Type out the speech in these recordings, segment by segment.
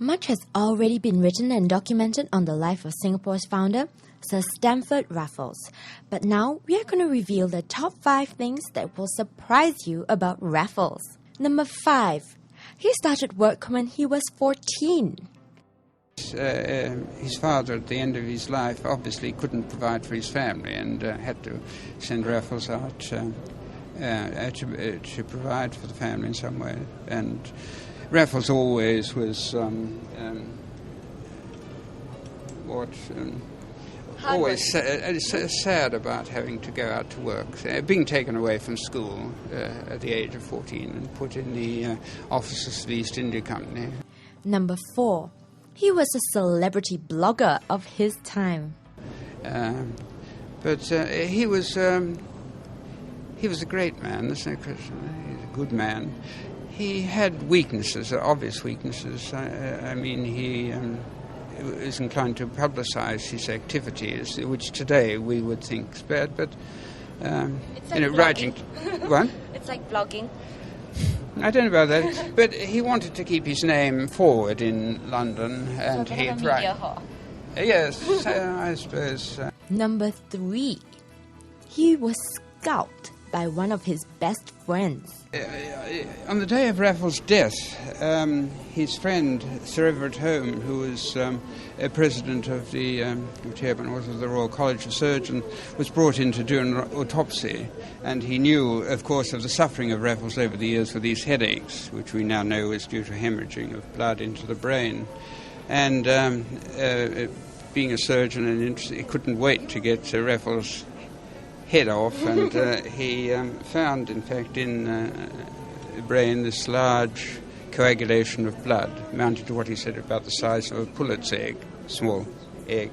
Much has already been written and documented on the life of Singapore's founder, Sir Stamford Raffles. But now we are going to reveal the top 5 things that will surprise you about Raffles. Number 5. He started work when he was 14. His father, at the end of his life, obviously couldn't provide for his family and had to send Raffles out to provide for the family in some way. And Raffles always was always sad about having to go out to work, being taken away from school at the age of 14 and put in the offices of the East India Company. Number 4. He was a celebrity blogger of his time. But he was a great man, there's no question. He's a good man. He had weaknesses, obvious weaknesses. I mean, he is inclined to publicize his activities, which today we would think is bad, but it's like writing. What? It's like blogging. I don't know about that, but he wanted to keep his name forward in London, and he'd write. Yes, I suppose. Number 3. He was scalped by one of his best friends. On the day of Raffles' death, his friend Sir Everett Home, who was president of the chairman of the Royal College of Surgeons, was brought in to do an autopsy, and he knew, of course, of the suffering of Raffles over the years with these headaches, which we now know is due to hemorrhaging of blood into the brain. And being a surgeon and interested, he couldn't wait to get Raffles' head off, and he found, in fact, in the brain this large coagulation of blood, amounting to what he said about the size of a pullet's egg, small egg.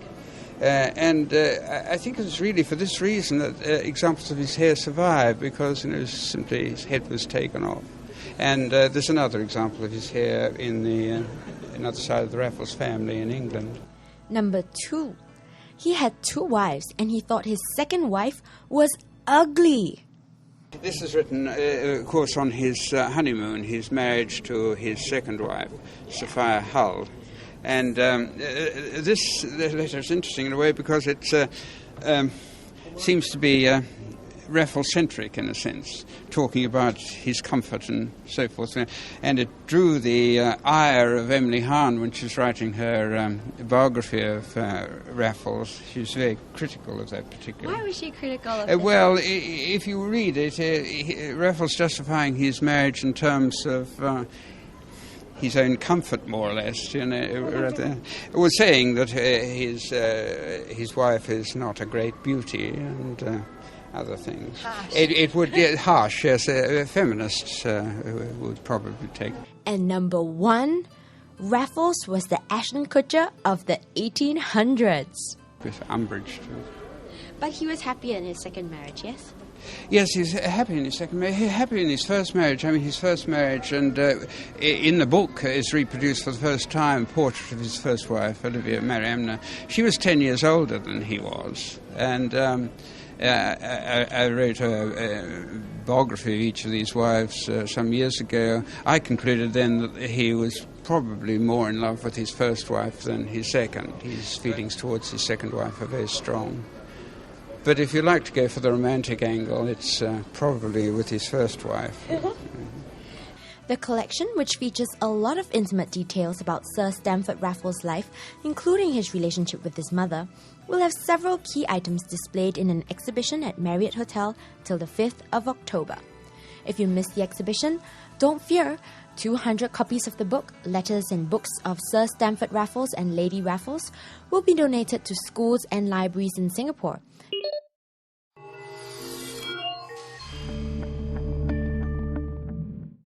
And I think it was really for this reason that examples of his hair survive, because simply his head was taken off. And there's another example of his hair in the another side of the Raffles family in England. Number 2. He had 2 wives, and he thought his second wife was ugly. This is written, of course, on his honeymoon, his marriage to his second wife, Sophia Hull. And this letter is interesting in a way because it seems to be Raffles-centric in a sense, talking about his comfort and so forth. And it drew the ire of Emily Hahn when she was writing her biography of Raffles. She was very critical of that particular. Why was she critical of it? Well, if you read it, Raffles justifying his marriage in terms of his own comfort, more or less, was saying that his wife is not a great beauty and other things. Harsh. It would harsh, yes. Feminists would probably take. And number 1, Raffles was the Ashton Kutcher of the 1800s. With umbrage too. But he was happy in his second marriage, yes? Yes, he's happy in his second marriage. He's happy in his first marriage. I mean, his first marriage, and in the book is reproduced for the first time a portrait of his first wife, Olivia Mariamna. She was 10 years older than he was, and I wrote a biography of each of these wives some years ago. I concluded then that he was probably more in love with his first wife than his second. His feelings towards his second wife are very strong. But if you like to go for the romantic angle, it's probably with his first wife. The collection, which features a lot of intimate details about Sir Stamford Raffles' life, including his relationship with his mother, will have several key items displayed in an exhibition at Marriott Hotel till the 5th of October. If you missed the exhibition, don't fear. 200 copies of the book, Letters and Books of Sir Stamford Raffles and Lady Raffles, will be donated to schools and libraries in Singapore.